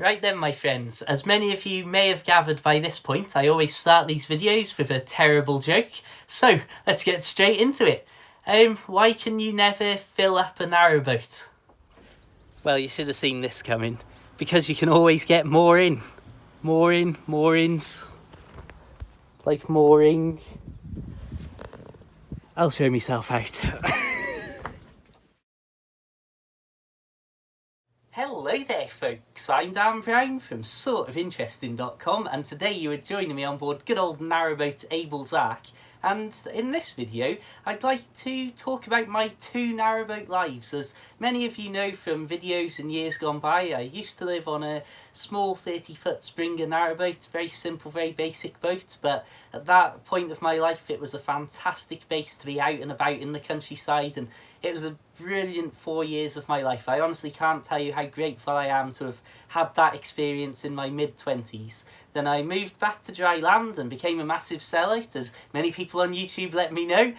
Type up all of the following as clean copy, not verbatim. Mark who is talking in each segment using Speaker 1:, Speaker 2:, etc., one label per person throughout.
Speaker 1: Right then, my friends, as many of you may have gathered by this point, I always start these videos with a terrible joke, so let's get straight into it. Why can you never fill up a narrowboat? Well, you should have seen this coming, because you can always get more in. More in, more ins. Like mooring. I'll show myself out. Hello there folks, I'm Dan Brown from sortofinteresting.com and today you are joining me on board good old narrowboat Abel's Ark, and in this video I'd like to talk about my two narrowboat lives. As many of you know from videos in years gone by, I used to live on a small 30-foot Springer narrowboat, very simple, very basic boat, but at that point of my life it was a fantastic base to be out and about in the countryside, and it was a brilliant 4 years of my life. I honestly can't tell you how grateful I am to have had that experience in my mid-20s. Then I moved back to dry land and became a massive sellout, as many people on YouTube let me know.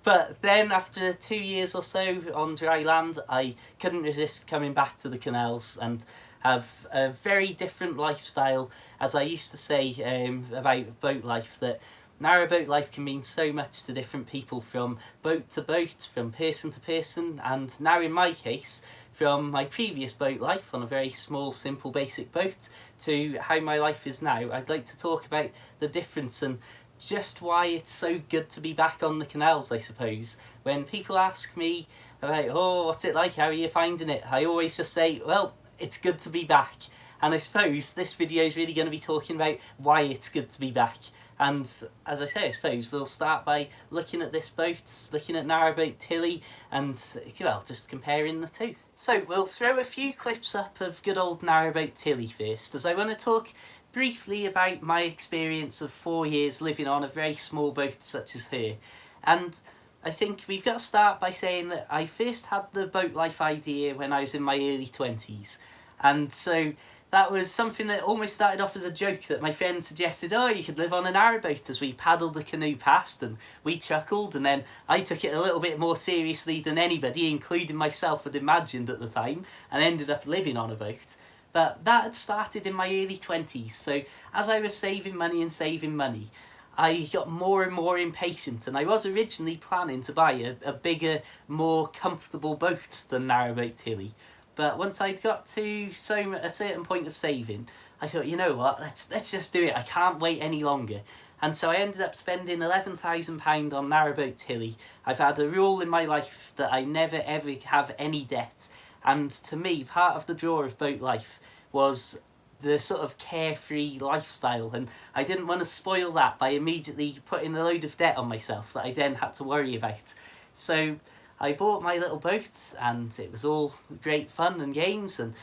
Speaker 1: But then after 2 years or so on dry land, I couldn't resist coming back to the canals and have a very different lifestyle. As I used to say about boat life, that narrowboat life can mean so much to different people, from boat to boat, from person to person, and now in my case, from my previous boat life on a very small, simple, basic boat to how my life is now. I'd like to talk about the difference and just why it's so good to be back on the canals, I suppose. When people ask me about, oh, what's it like, how are you finding it? I always just say, well, it's good to be back. And I suppose this video is really going to be talking about why it's good to be back. And as I say, I suppose we'll start by looking at this boat, looking at narrowboat Tilly, and well, just comparing the two. So we'll throw a few clips up of good old narrowboat Tilly first, as I want to talk briefly about my experience of 4 years living on a very small boat such as here. And I think we've got to start by saying that I first had the boat life idea when I was in my early 20s. And so that was something that almost started off as a joke, that my friend suggested, oh, you could live on a narrowboat, as we paddled the canoe past, and we chuckled, and then I took it a little bit more seriously than anybody, including myself, had imagined at the time, and ended up living on a boat. But that had started in my early 20s, so as I was saving money, I got more and more impatient, and I was originally planning to buy a bigger, more comfortable boat than narrowboat Tilly. But once I'd got to a certain point of saving, I thought, you know what, let's just do it. I can't wait any longer. And so I ended up spending £11,000 on narrowboat Tilly. I've had a rule in my life that I never ever have any debt. And to me, part of the draw of boat life was the sort of carefree lifestyle, and I didn't want to spoil that by immediately putting a load of debt on myself that I then had to worry about. So I bought my little boat, and it was all great fun and games. And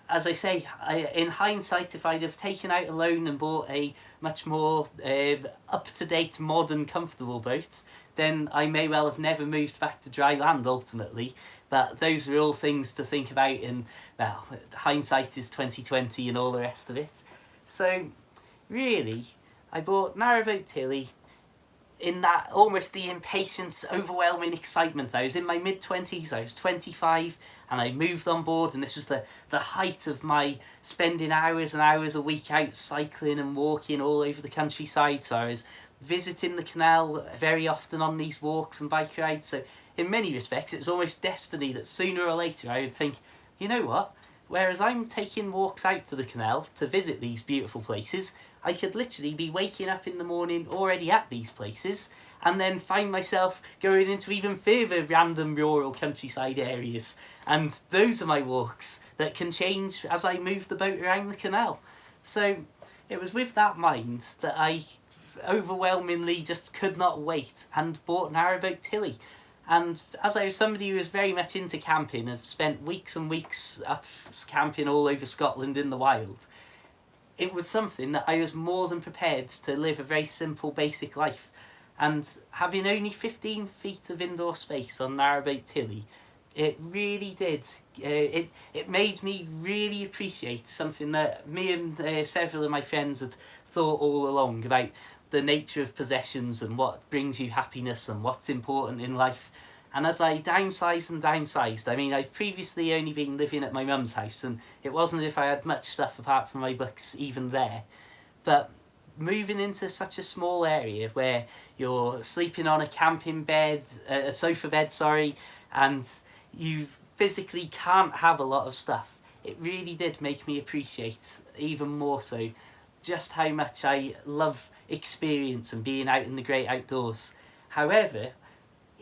Speaker 1: as I say, in hindsight, if I'd have taken out a loan and bought a much more up-to-date, modern, comfortable boat, then I may well have never moved back to dry land ultimately. But those are all things to think about, and well, hindsight is 20/20 and all the rest of it. So really, I bought narrowboat Tilly in that almost the impatience, overwhelming excitement. I was in my mid-20s, I was 25, and I moved on board, and this was the height of my spending hours and hours a week out cycling and walking all over the countryside. So I was visiting the canal very often on these walks and bike rides. So in many respects, it was almost destiny that sooner or later I would think, you know what, whereas I'm taking walks out to the canal to visit these beautiful places, I could literally be waking up in the morning already at these places, and then find myself going into even further random rural countryside areas. And those are my walks that can change as I move the boat around the canal. So it was with that mind that I overwhelmingly just could not wait and bought narrowboat Tilly. And as I was somebody who was very much into camping, I've spent weeks and weeks up camping all over Scotland in the wild, it was something that I was more than prepared to live a very simple, basic life. And having only 15 feet of indoor space on narrowboat Tilly, it really did. It made me really appreciate something that me and several of my friends had thought all along about, the nature of possessions and what brings you happiness and what's important in life. And as I downsized and downsized, I mean, I'd previously only been living at my mum's house, and it wasn't as if I had much stuff apart from my books even there. But moving into such a small area where you're sleeping on a camping bed, a sofa bed, sorry, and you physically can't have a lot of stuff, it really did make me appreciate even more so just how much I love experience and being out in the great outdoors. However,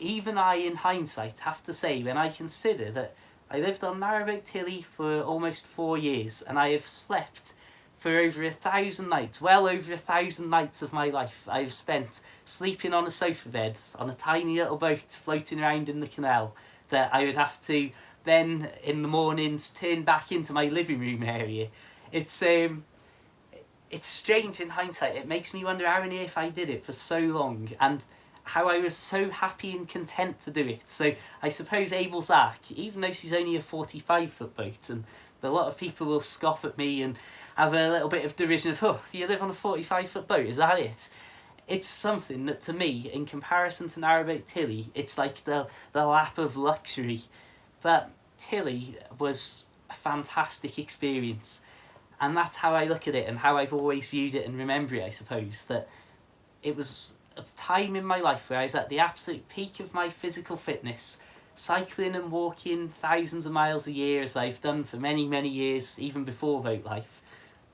Speaker 1: even I, in hindsight, have to say, when I consider that I lived on Narrowboat Tilly for almost 4 years, and I have slept for over 1,000 nights, well over 1,000 nights of my life I have spent sleeping on a sofa bed, on a tiny little boat floating around in the canal, that I would have to then, in the mornings, turn back into my living room area. It's strange in hindsight. It makes me wonder how on earth I did it for so long, and how I was so happy and content to do it. So I suppose Abel's Ark, even though she's only a 45-foot boat, and a lot of people will scoff at me and have a little bit of derision of, oh, you live on a 45-foot boat, is that it? It's something that, to me, in comparison to Narrowboat Tilly, it's like the lap of luxury. But Tilly was a fantastic experience, and that's how I look at it and how I've always viewed it and remember it, I suppose, that it was a time in my life where I was at the absolute peak of my physical fitness, cycling and walking thousands of miles a year, as I've done for many, many years, even before boat life.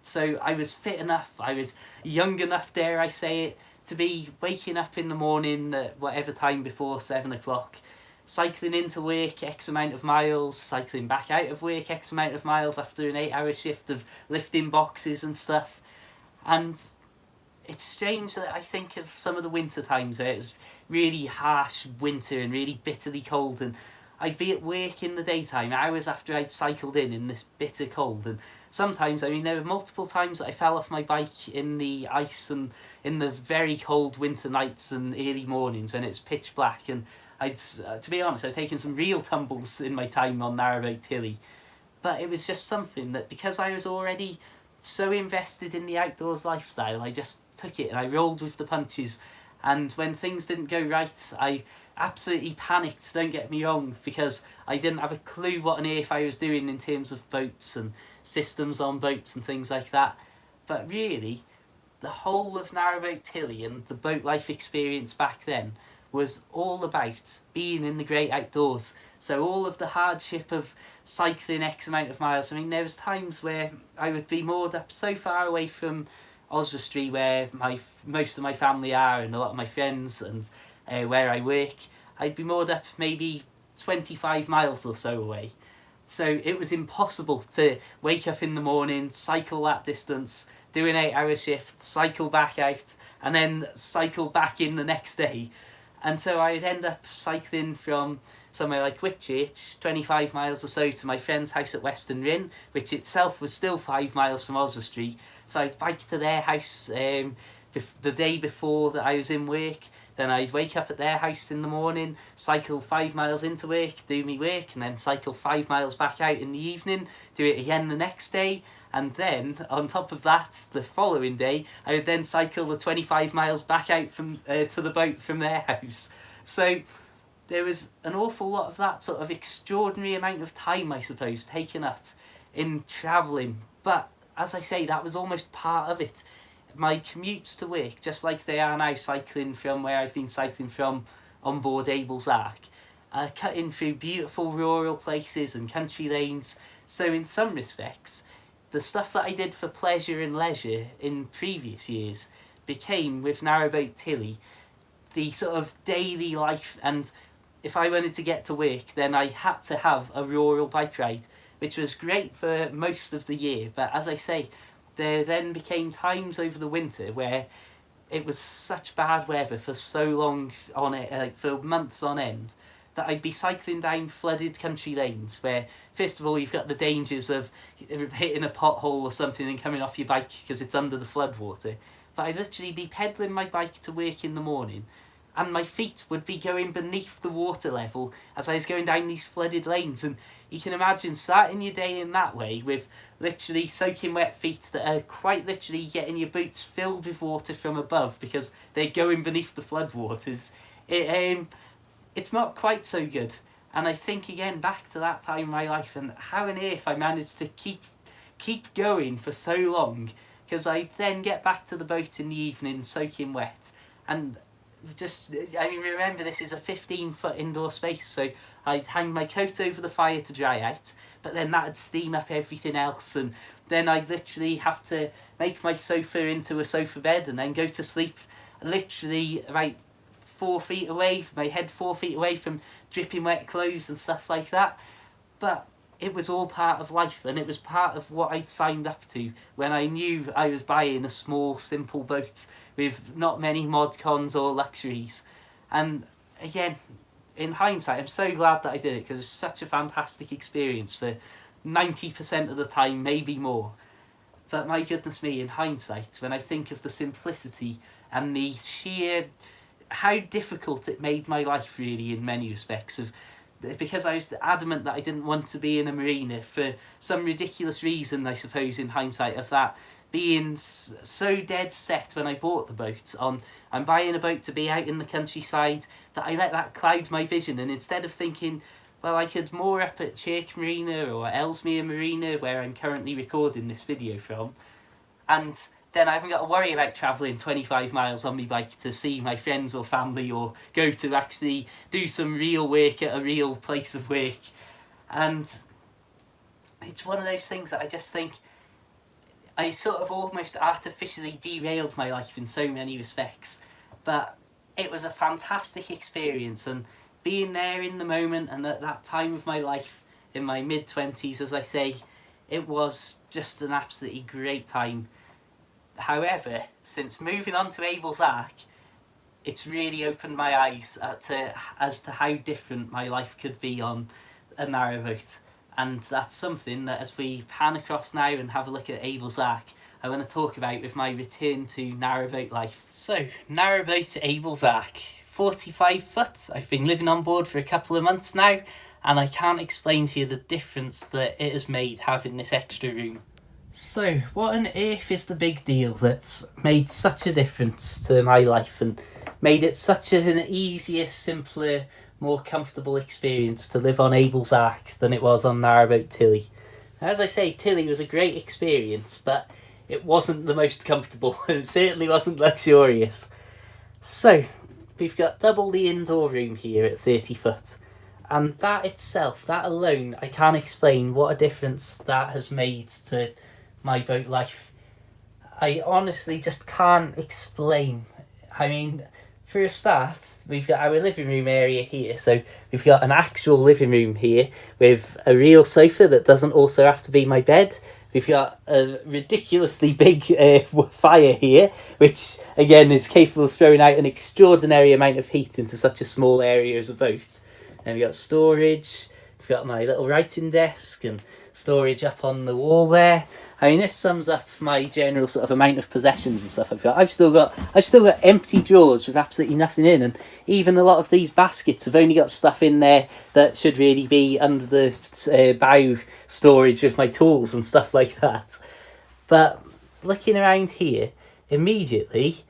Speaker 1: So I was fit enough, I was young enough, dare I say it, to be waking up in the morning at whatever time before 7 o'clock, cycling into work X amount of miles, cycling back out of work X amount of miles after an 8-hour shift of lifting boxes and stuff. And it's strange that I think of some of the winter times where it was really harsh winter and really bitterly cold, and I'd be at work in the daytime hours after I'd cycled in this bitter cold, and sometimes, I mean, there were multiple times that I fell off my bike in the ice and in the very cold winter nights and early mornings when it's pitch black, and I'd, to be honest, I've taken some real tumbles in my time on Narrowboat Tilly. But it was just something that, because I was already so invested in the outdoors lifestyle, I just took it and I rolled with the punches. And when things didn't go right, I absolutely panicked, don't get me wrong, because I didn't have a clue what on earth I was doing in terms of boats and systems on boats and things like that. But really, the whole of Narrowboat Tilly and the boat life experience back then was all about being in the great outdoors. So all of the hardship of cycling X amount of miles, I mean, there was times where I would be moored up so far away from Oswestry, where most of my family are and a lot of my friends, and where I work, I'd be moored up maybe 25 miles or so away. So it was impossible to wake up in the morning, cycle that distance, do an 8-hour shift, cycle back out, and then cycle back in the next day. And so I'd end up cycling from somewhere like Whitchurch, 25 miles or so, to my friend's house at Western Ryn, which itself was still 5 miles from Oswestry. So I'd bike to their house the day before that I was in work. Then I'd wake up at their house in the morning, cycle 5 miles into work, do me work, and then cycle 5 miles back out in the evening, do it again the next day. And then, on top of that, the following day, I would then cycle the 25 miles back out from to the boat from their house. So there was an awful lot of that sort of extraordinary amount of time, I suppose, taken up in travelling. But, as I say, that was almost part of it. My commutes to work, just like they are now cycling from where I've been cycling from on board Abel's Ark, cutting through beautiful rural places and country lanes. So in some respects, the stuff that I did for pleasure and leisure in previous years became, with Narrowboat Tilly, the sort of daily life. And if I wanted to get to work, then I had to have a rural bike ride, which was great for most of the year. But as I say, there then became times over the winter where it was such bad weather for so long on it, like for months on end, that I'd be cycling down flooded country lanes where, first of all, you've got the dangers of hitting a pothole or something and coming off your bike because it's under the floodwater. But I'd literally be pedalling my bike to work in the morning, and my feet would be going beneath the water level as I was going down these flooded lanes. And you can imagine starting your day in that way with literally soaking wet feet that are quite literally getting your boots filled with water from above because they're going beneath the floodwaters. it's not quite so good. And I think again back to that time in my life and how on earth I managed to keep going for so long, because I'd then get back to the boat in the evening soaking wet, and just, I mean, remember this is a 15-foot indoor space, so I'd hang my coat over the fire to dry out, but then that'd steam up everything else, and then I'd literally have to make my sofa into a sofa bed and then go to sleep literally about 4 feet away, my head 4 feet away from dripping wet clothes and stuff like that. But it was all part of life, and it was part of what I'd signed up to when I knew I was buying a small, simple boat with not many mod cons or luxuries. And again, in hindsight, I'm so glad that I did it, because it's such a fantastic experience for 90% of the time, maybe more. But my goodness me, in hindsight, when I think of the simplicity and the sheer how difficult it made my life really in many respects, of because I was adamant that I didn't want to be in a marina for some ridiculous reason, I suppose, in hindsight, of that being so dead set when I bought the boat on I'm buying a boat to be out in the countryside, that I let that cloud my vision, and instead of thinking, well, I could moor up at Chirk Marina or Ellesmere Marina, where I'm currently recording this video from, and then I haven't got to worry about travelling 25 miles on my bike to see my friends or family, or go to actually do some real work at a real place of work. And it's one of those things that I just think I sort of almost artificially derailed my life in so many respects. But it was a fantastic experience, and being there in the moment and at that time of my life, in my mid-20s, as I say, it was just an absolutely great time. However, since moving on to Abel's Ark, it's really opened my eyes as to how different my life could be on a narrowboat. And that's something that, as we pan across now and have a look at Abel's Ark, I want to talk about with my return to narrowboat life. So, narrowboat Abel's Ark, 45 foot. I've been living on board for a couple of months now, and I can't explain to you the difference that it has made having this extra room. So, what on earth is the big deal that's made such a difference to my life and made it such an easier, simpler, more comfortable experience to live on Abel's Ark than it was on Narrowboat Tilly? As I say, Tilly was a great experience, but it wasn't the most comfortable, and it certainly wasn't luxurious. So, we've got double the indoor room here at 30 foot. And that itself, that alone, I can't explain what a difference that has made to my boat life. I honestly just can't explain. I mean, for a start, we've got our living room area here, so we've got an actual living room here with a real sofa that doesn't also have to be my bed. We've got a ridiculously big fire here, which again is capable of throwing out an extraordinary amount of heat into such a small area as a boat. And we've got storage, we've got my little writing desk and storage up on the wall there. I mean, this sums up my general sort of amount of possessions and stuff I've got. I've still got empty drawers with absolutely nothing in, and even a lot of these baskets have only got stuff in there that should really be under the bow storage with my tools and stuff like that. But looking around here, immediately,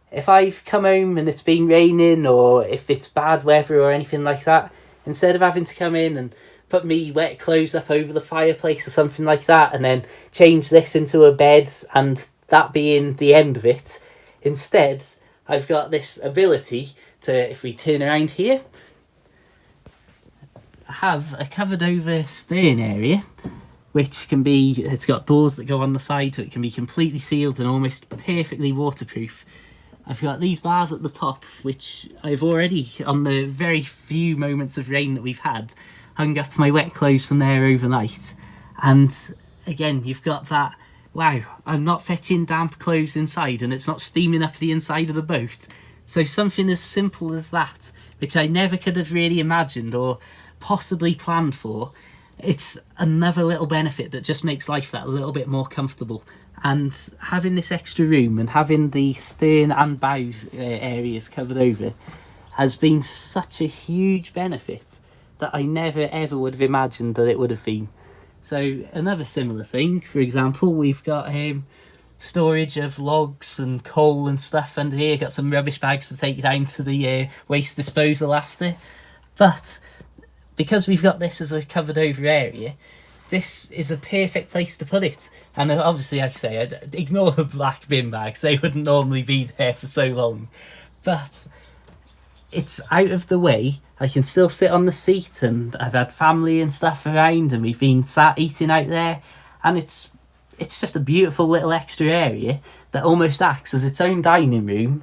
Speaker 1: if I've come home and it's been raining, or if it's bad weather or anything like that, instead of having to come in and put me wet clothes up over the fireplace or something like that, and then change this into a bed and that being the end of it, instead I've got this ability to, if we turn around here, have a covered over stern area, which can be, it's got doors that go on the side so it can be completely sealed and almost perfectly waterproof. I've got these bars at the top, which I've already, on the very few moments of rain that we've had, hung up my wet clothes from there overnight. And again, you've got that, wow, I'm not fetching damp clothes inside and it's not steaming up the inside of the boat. So something as simple as that, which I never could have really imagined or possibly planned for, it's another little benefit that just makes life that a little bit more comfortable. And having this extra room and having the stern and bow areas covered over has been such a huge benefit that I never ever would have imagined that it would have been. So another similar thing, for example, we've got storage of logs and coal and stuff under here. Got some rubbish bags to take down to the waste disposal after. But because we've got this as a covered over area, this is a perfect place to put it. And obviously, like I say, I'd ignore the black bin bags, they wouldn't normally be there for so long. But it's out of the way, I can still sit on the seat, and I've had family and stuff around, and we've been sat eating out there, and it's just a beautiful little extra area that almost acts as its own dining room,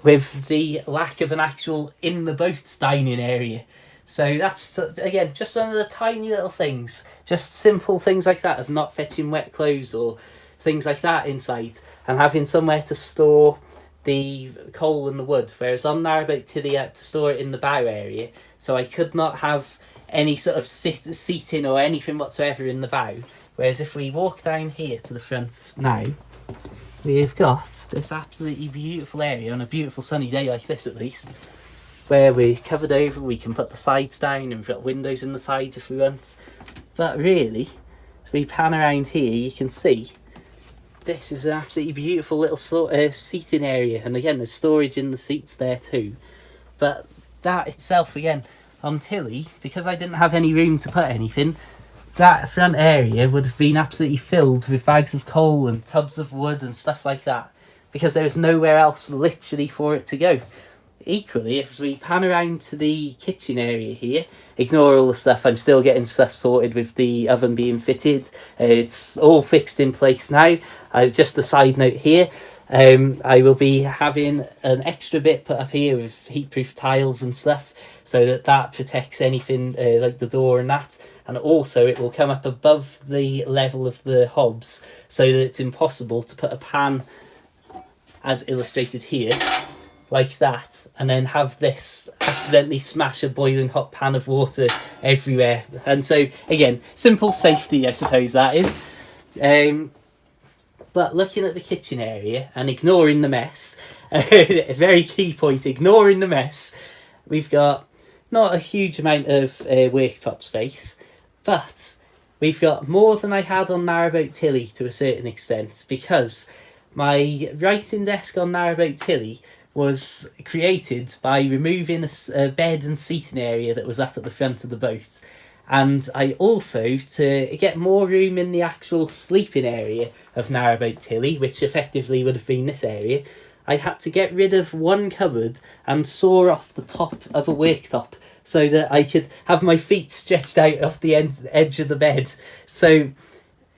Speaker 1: with the lack of an actual in the boat dining area. So that's, again, just one of the tiny little things, just simple things like that of not fetching wet clothes or things like that inside, and having somewhere to store the coal and the wood. Whereas on Narrowboat Tilly, I had to store it in the bow area, so I could not have any sort of seating or anything whatsoever in the bow. Whereas if we walk down here to the front now, we've got this absolutely beautiful area on a beautiful sunny day like this, at least, where we're covered over. We can put the sides down, and we've got windows in the sides if we want. But really, as we pan around here, you can see this is an absolutely beautiful little seating area, and again there's storage in the seats there too. But that itself, again, on Tilly, because I didn't have any room to put anything, that front area would have been absolutely filled with bags of coal and tubs of wood and stuff like that, because there was nowhere else literally for it to go. Equally, if we pan around to the kitchen area here, ignore all the stuff, I'm still getting stuff sorted with the oven being fitted. It's all fixed in place now. Just a side note here, I will be having an extra bit put up here with heatproof tiles and stuff, so that protects anything like the door and that. And also it will come up above the level of the hobs, so that it's impossible to put a pan, as illustrated here, like that, and then have this accidentally smash a boiling hot pan of water everywhere. And so, again, simple safety, I suppose that is. But looking at the kitchen area and ignoring the mess, a very key point, ignoring the mess, we've got not a huge amount of worktop space, but we've got more than I had on Narrowboat Tilly to a certain extent, because my writing desk on Narrowboat Tilly was created by removing a bed and seating area that was up at the front of the boat. And I also, to get more room in the actual sleeping area of Narrowboat Tilly, which effectively would have been this area, I had to get rid of one cupboard and saw off the top of a worktop so that I could have my feet stretched out off the edge of the bed. So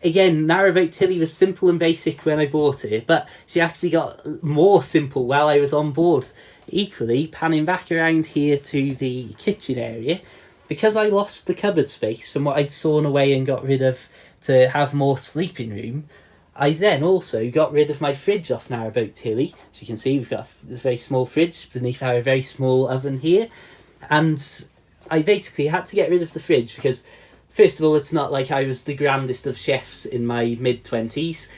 Speaker 1: again, Narrowboat Tilly was simple and basic when I bought it, but she actually got more simple while I was on board. Equally, panning back around here to the kitchen area, because I lost the cupboard space from what I'd sawn away and got rid of to have more sleeping room, I then also got rid of my fridge off Narrowboat Tilly. As you can see, we've got a very small fridge beneath our very small oven here, and I basically had to get rid of the fridge because, first of all, it's not like I was the grandest of chefs in my mid-20s,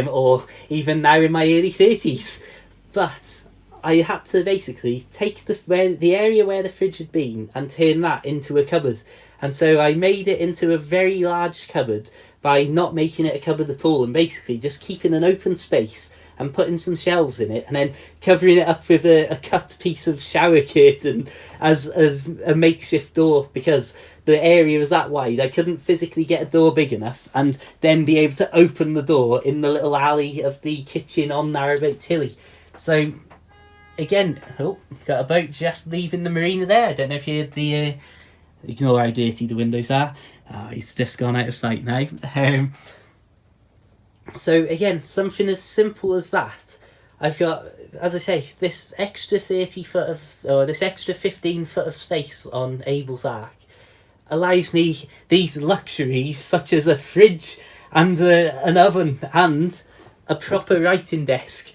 Speaker 1: or even now in my early 30s. But I had to basically take the area where the fridge had been and turn that into a cupboard. And so I made it into a very large cupboard by not making it a cupboard at all, and basically just keeping an open space and putting some shelves in it, and then covering it up with a cut piece of shower curtain as a makeshift door, because the area was that wide. I couldn't physically get a door big enough and then be able to open the door in the little alley of the kitchen on Narrowboat Tilly. So again, got a boat just leaving the marina there. I don't know if you heard the ignore how dirty the windows are. It's just gone out of sight now. So again, something as simple as that. I've got, as I say, this extra 30 foot of, or this extra 15 foot of space on Abel's Ark allows me these luxuries such as a fridge and an oven and a proper writing desk.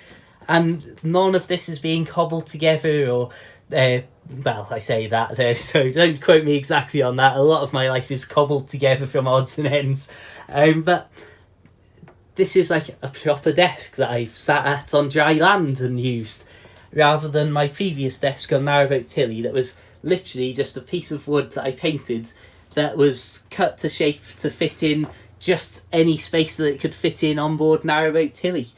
Speaker 1: And none of this is being cobbled together or, well, I say that there, so don't quote me exactly on that. A lot of my life is cobbled together from odds and ends. But this is like a proper desk that I've sat at on dry land and used, rather than my previous desk on Narrowboat Tilly that was literally just a piece of wood that I painted that was cut to shape to fit in just any space that it could fit in on board Narrowboat Tilly.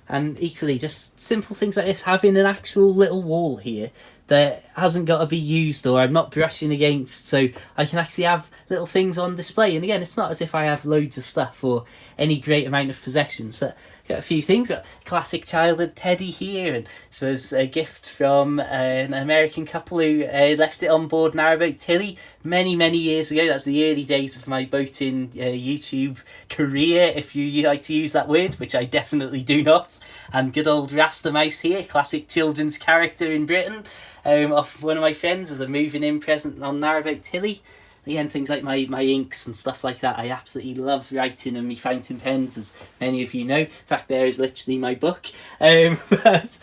Speaker 1: And equally, just simple things like this, having an actual little wall here that hasn't got to be used or I'm not brushing against, so I can actually have little things on display. And again, it's not as if I have loads of stuff or any great amount of possessions, but I've got a few things. Got a classic childhood teddy here, and so it's a gift from an American couple who left it on board Narrowboat Tilly many years ago. That's the early days of my boating YouTube career, if you like to use that word, which I definitely do not. And good old Rasta Mouse here, classic children's character in Britain, off one of my friends as a moving in present on Narrowboat Tilly. Again, things like my inks and stuff like that. I absolutely love writing and me fountain pens, as many of you know. In fact, there is literally my book. But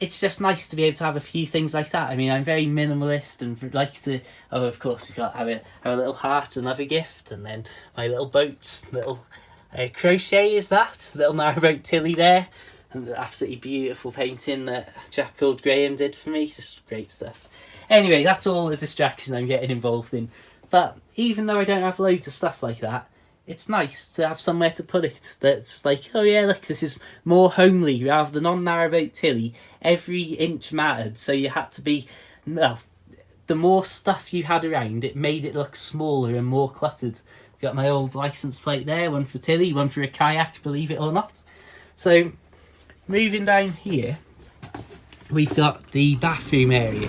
Speaker 1: it's just nice to be able to have a few things like that. I mean, I'm very minimalist and like to... Oh, of course, we've got have a little heart, another gift, and then my little boats, little crochet is that. Little Narrowboat Tilly there. And an absolutely beautiful painting that a chap called Graham did for me. Just great stuff. Anyway, that's all the distraction I'm getting involved in. But even though I don't have loads of stuff like that, it's nice to have somewhere to put it. That's like, oh yeah, look, this is more homely rather than on Narrowboat Tilly. Every inch mattered, so you had to be... No, the more stuff you had around, it made it look smaller and more cluttered. Got my old licence plate there, one for Tilly, one for a kayak, believe it or not. So... moving down here, we've got the bathroom area.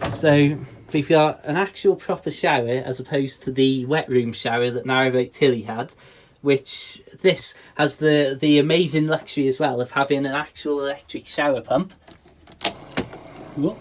Speaker 1: So we've got an actual proper shower as opposed to the wet room shower that Narrowboat Tilly had, which this has the amazing luxury as well of having an actual electric shower pump. Whoa.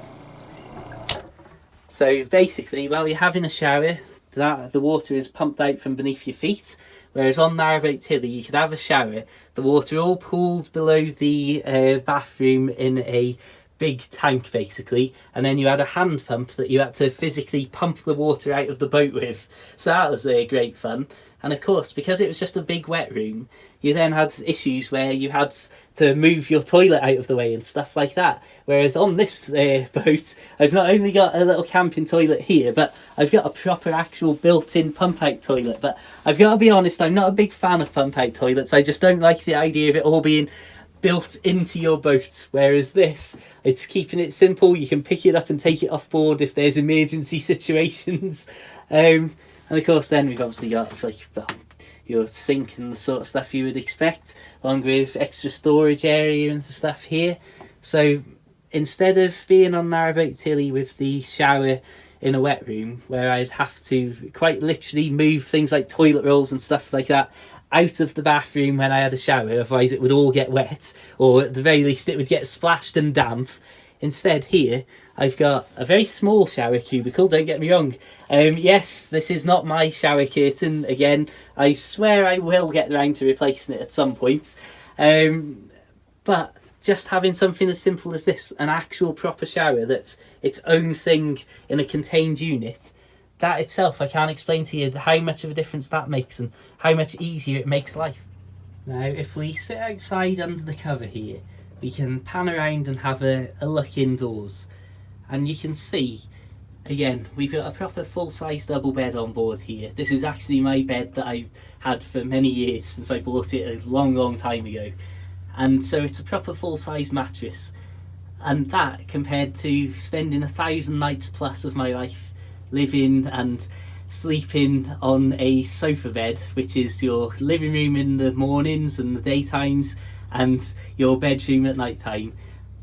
Speaker 1: So basically, while you're having a shower, the water is pumped out from beneath your feet. Whereas on Narrowboat Tilly, you could have a shower, the water all pooled below the bathroom in a big tank, basically, and then you had a hand pump that you had to physically pump the water out of the boat with. So that was great fun. And of course, because it was just a big wet room, you then had issues where you had to move your toilet out of the way and stuff like that. Whereas on this boat, I've not only got a little camping toilet here, but I've got a proper actual built-in pump-out toilet. But I've got to be honest, I'm not a big fan of pump-out toilets. I just don't like the idea of it all being built into your boat. Whereas this, it's keeping it simple. You can pick it up and take it off board if there's emergency situations. And of course, then we've obviously got like your sink and the sort of stuff you would expect, along with extra storage area and stuff here. So instead of being on Narrowboat Tilly with the shower in a wet room, where I'd have to quite literally move things like toilet rolls and stuff like that out of the bathroom when I had a shower, otherwise it would all get wet, or at the very least it would get splashed and damp. Instead here, I've got a very small shower cubicle, don't get me wrong. Yes, this is not my shower curtain. Again, I swear I will get around to replacing it at some point. But just having something as simple as this, an actual proper shower that's its own thing in a contained unit, that itself, I can't explain to you how much of a difference that makes and how much easier it makes life. Now, if we sit outside under the cover here, we can pan around and have a look indoors. And you can see, again, we've got a proper full-size double bed on board here. This is actually my bed that I've had for many years, since I bought it a long time ago. And so it's a proper full-size mattress. And that, compared to spending 1,000 nights plus of my life living and sleeping on a sofa bed, which is your living room in the mornings and the daytimes, and your bedroom at night time.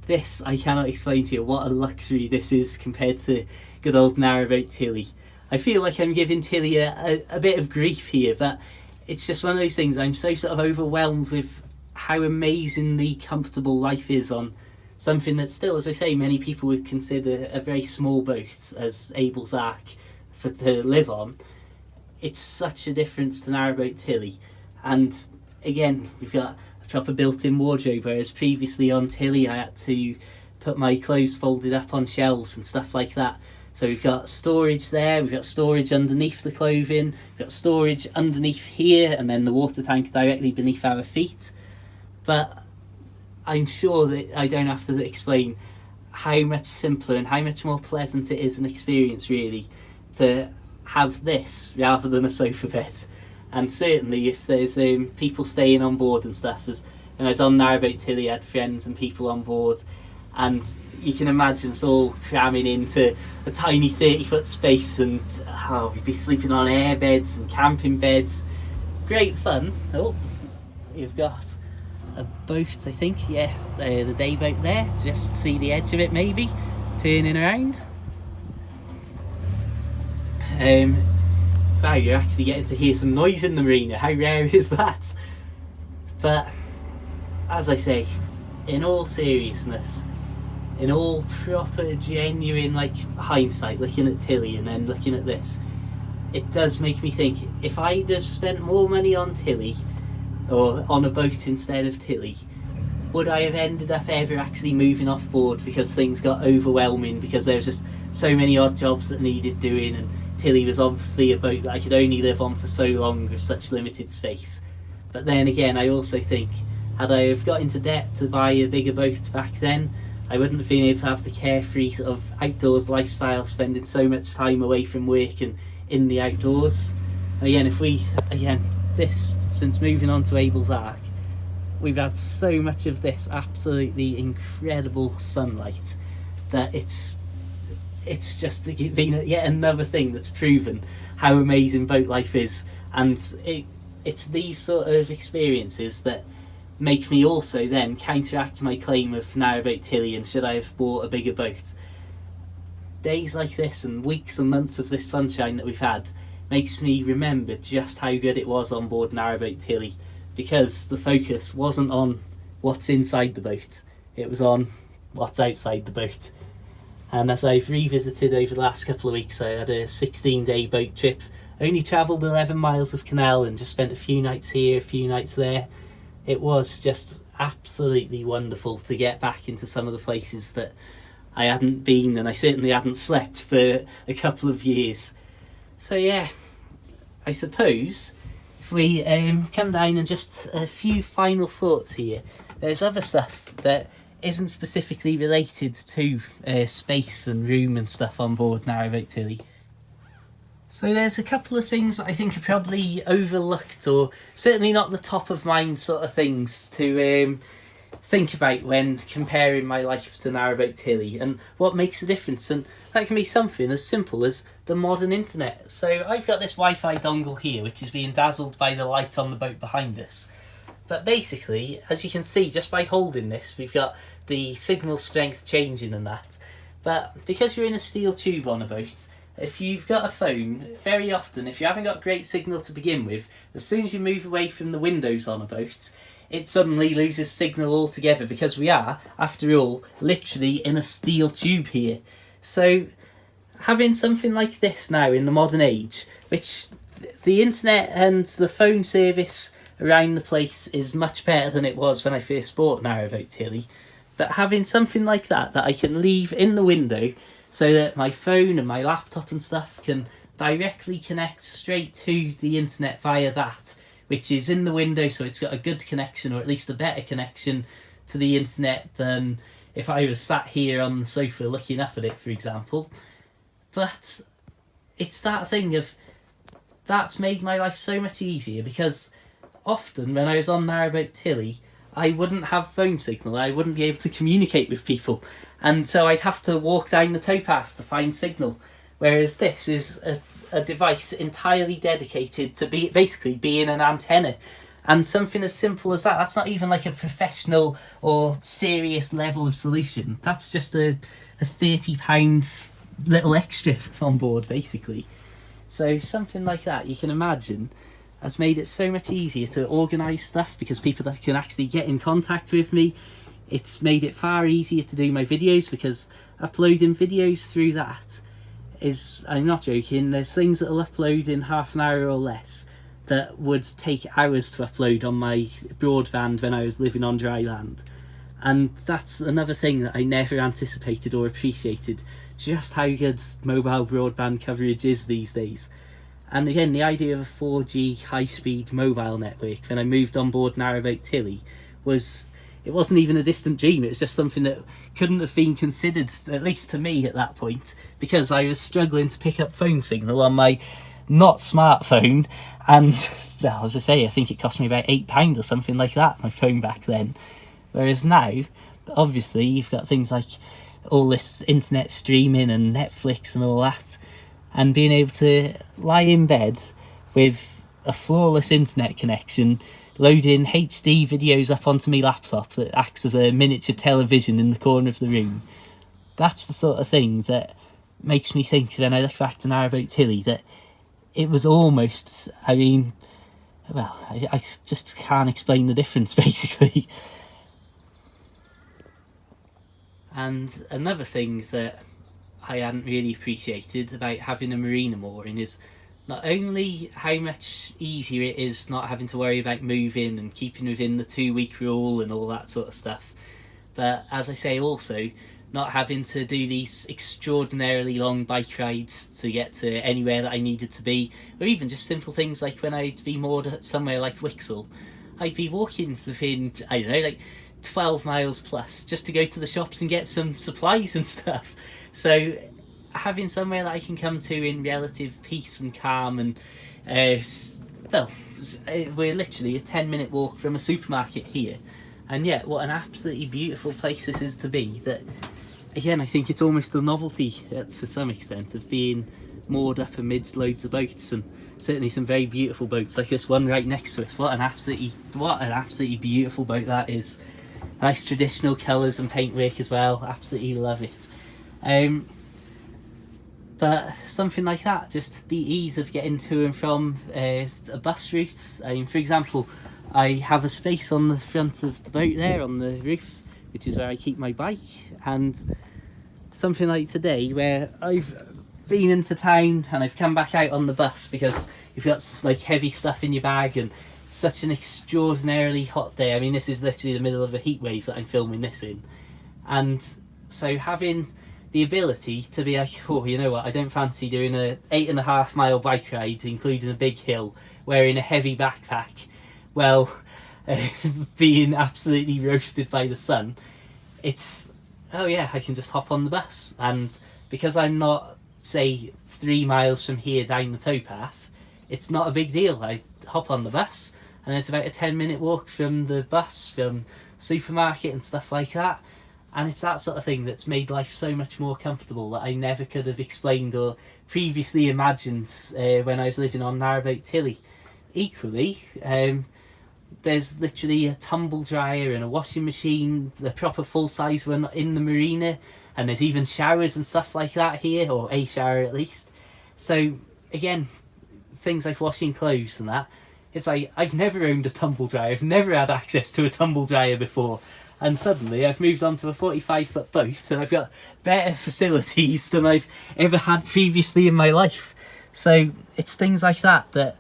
Speaker 1: This, I cannot explain to you what a luxury this is compared to good old Narrowboat Tilly. I feel like I'm giving Tilly a bit of grief here, but it's just one of those things. I'm so sort of overwhelmed with how amazingly comfortable life is on something that still, as I say, many people would consider a very small boat, as Abel's Ark, to live on. It's such a difference to Narrowboat Tilly. And again, we've got proper built-in wardrobe, whereas previously on Tilly I had to put my clothes folded up on shelves and stuff like that. So we've got storage there, we've got storage underneath the clothing, we've got storage underneath here, and then the water tank directly beneath our feet. But I'm sure that I don't have to explain how much simpler and how much more pleasant it is an experience, really, to have this rather than a sofa bed. And certainly if there's people staying on board and stuff, as when I was on Narrowboat Tilly, I had friends and people on board, and you can imagine us all cramming into a tiny 30-foot space, and we'd be sleeping on air beds and camping beds. Great fun. Oh, you've got a boat, I think, yeah, the day boat there, just see the edge of it maybe, turning around. Wow, you're actually getting to hear some noise in the marina, how rare is that? But, as I say, in all seriousness, in all proper, genuine, like, hindsight, looking at Tilly and then looking at this, it does make me think, if I'd have spent more money on Tilly, or on a boat instead of Tilly, would I have ended up ever actually moving off board because things got overwhelming, because there was just so many odd jobs that needed doing, and Tilly was obviously a boat that I could only live on for so long with such limited space. But then again, I also think, had I have got into debt to buy a bigger boat back then, I wouldn't have been able to have the carefree sort of outdoors lifestyle, spending so much time away from work and in the outdoors. And again, this, since moving on to Abel's Ark, we've had so much of this absolutely incredible sunlight that it's just been yet another thing that's proven how amazing boat life is. And it's these sort of experiences that make me also then counteract my claim of Narrowboat Tilly and should I have bought a bigger boat. Days like this and weeks and months of this sunshine that we've had makes me remember just how good it was on board Narrowboat Tilly, because the focus wasn't on what's inside the boat, it was on what's outside the boat. And as I've revisited over the last couple of weeks, I had a 16-day boat trip, only travelled 11 miles of canal and just spent a few nights here, a few nights there. It was just absolutely wonderful to get back into some of the places that I hadn't been, and I certainly hadn't slept for a couple of years. So yeah, I suppose if we come down and just a few final thoughts here. There's other stuff that isn't specifically related to space and room and stuff on board Narrowboat Tilly. So there's a couple of things that I think are probably overlooked, or certainly not the top of mind sort of things to think about when comparing my life to Narrowboat Tilly and what makes a difference. And that can be something as simple as the modern internet. So I've got this Wi-Fi dongle here which is being dazzled by the light on the boat behind us. But basically, as you can see just by holding this, we've got the signal strength changing and that. But because you're in a steel tube on a boat, if you've got a phone, very often, if you haven't got great signal to begin with, as soon as you move away from the windows on a boat, it suddenly loses signal altogether, because we are, after all, literally in a steel tube here. So having something like this now in the modern age, which the internet and the phone service around the place is much better than it was when I first bought Narrowboat Tilly, but having something like that I can leave in the window so that my phone and my laptop and stuff can directly connect straight to the internet via that, which is in the window, so it's got a good connection, or at least a better connection to the internet than if I was sat here on the sofa looking up at it, for example. But it's that thing of, that's made my life so much easier, because often when I was on Narrowboat Tilly, I wouldn't have phone signal, I wouldn't be able to communicate with people, and so I'd have to walk down the towpath to find signal. Whereas this is a device entirely dedicated to basically being an antenna. And something as simple as that's not even like a professional or serious level of solution. That's just a £30 little extra on board, basically. So something like that, you can imagine, has made it so much easier to organise stuff, because people that can actually get in contact with me. It's made it far easier to do my videos, because uploading videos through that is, I'm not joking, there's things that'll upload in half an hour or less that would take hours to upload on my broadband when I was living on dry land. And that's another thing that I never anticipated or appreciated, just how good mobile broadband coverage is these days. And again, the idea of a 4G high-speed mobile network when I moved on board Narrowboat Tilly it wasn't even a distant dream. It was just something that couldn't have been considered, at least to me at that point, because I was struggling to pick up phone signal on my not smartphone. And well, as I say, I think it cost me about £8 or something like that, my phone back then. Whereas now, obviously you've got things like all this internet streaming and Netflix and all that, and being able to lie in bed with a flawless internet connection, loading HD videos up onto my laptop that acts as a miniature television in the corner of the room. That's the sort of thing that makes me think, when I look back to Narrowboat Tilly, that it was almost, I just can't explain the difference, basically. And another thing that I hadn't really appreciated about having a marina mooring is not only how much easier it is not having to worry about moving and keeping within the 2-week rule and all that sort of stuff, but as I say, also not having to do these extraordinarily long bike rides to get to anywhere that I needed to be, or even just simple things like when I'd be moored at somewhere like Wixall, I'd be walking within, 12 miles plus just to go to the shops and get some supplies and stuff. So having somewhere that I can come to in relative peace and calm, and we're literally a 10-minute walk from a supermarket here, and yet what an absolutely beautiful place this is to be. That again, I think it's almost the novelty to some extent of being moored up amidst loads of boats, and certainly some very beautiful boats like this one right next to us. What an absolutely beautiful boat that is. Nice traditional colours and paintwork as well. Absolutely love it. But something like that, just the ease of getting to and from a bus routes. For example, I have a space on the front of the boat there on the roof, which is where I keep my bike. And something like today, where I've been into town and I've come back out on the bus because you've got like heavy stuff in your bag, and such an extraordinarily hot day. I mean, this is literally the middle of a heat wave that I'm filming this in, and so having the ability to be like, oh, you know what, I don't fancy doing a 8.5 mile bike ride, including a big hill, wearing a heavy backpack, well, being absolutely roasted by the sun. It's, oh yeah, I can just hop on the bus, and because I'm not, say, 3 miles from here down the towpath, it's not a big deal. I hop on the bus, and it's about a 10-minute walk from the bus, from supermarket and stuff like that. And it's that sort of thing that's made life so much more comfortable that I never could have explained or previously imagined when I was living on Narrowboat Tilly. Equally, there's literally a tumble dryer and a washing machine, the proper full-size one in the marina, and there's even showers and stuff like that here, or a shower at least. So again, things like washing clothes and that, it's like, I've never owned a tumble dryer, I've never had access to a tumble dryer before, and suddenly I've moved on to a 45-foot boat and I've got better facilities than I've ever had previously in my life. So it's things like that that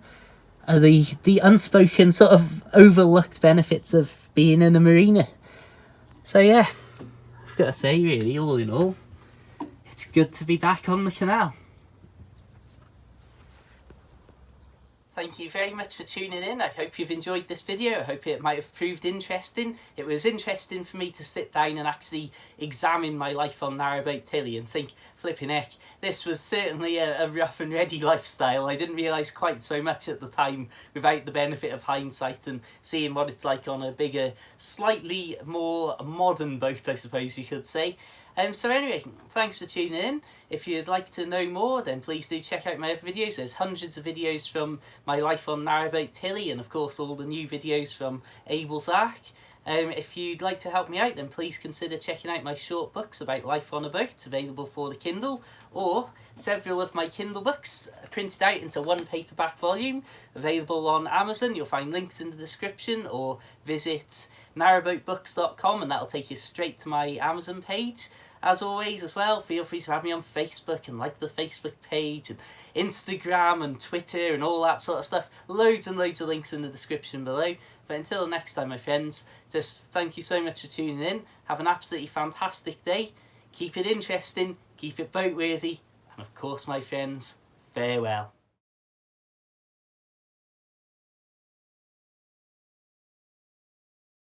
Speaker 1: are the unspoken, sort of overlooked benefits of being in a marina. So yeah, I've got to say, really, all in all, it's good to be back on the canal. Thank you very much for tuning in. I hope you've enjoyed this video. I hope it might have proved interesting. It was interesting for me to sit down and actually examine my life on Narrowboat Tilly and think, flipping heck, this was certainly a rough and ready lifestyle. I didn't realise quite so much at the time without the benefit of hindsight and seeing what it's like on a bigger, slightly more modern boat, I suppose you could say. So anyway, thanks for tuning in. If you'd like to know more, then please do check out my other videos. There's hundreds of videos from my life on Narrowboat Tilly, and of course all the new videos from Abel's Ark. If you'd like to help me out, then please consider checking out my short books about life on a boat, available for the Kindle, or several of my Kindle books printed out into one paperback volume, available on Amazon. You'll find links in the description, or visit narrowboatbooks.com and that'll take you straight to my Amazon page. As always, as well, feel free to have me on Facebook and like the Facebook page, and Instagram and Twitter and all that sort of stuff. Loads and loads of links in the description below. But until next time, my friends, just thank you so much for tuning in. Have an absolutely fantastic day. Keep it interesting, keep it boat worthy, and of course, my friends, farewell.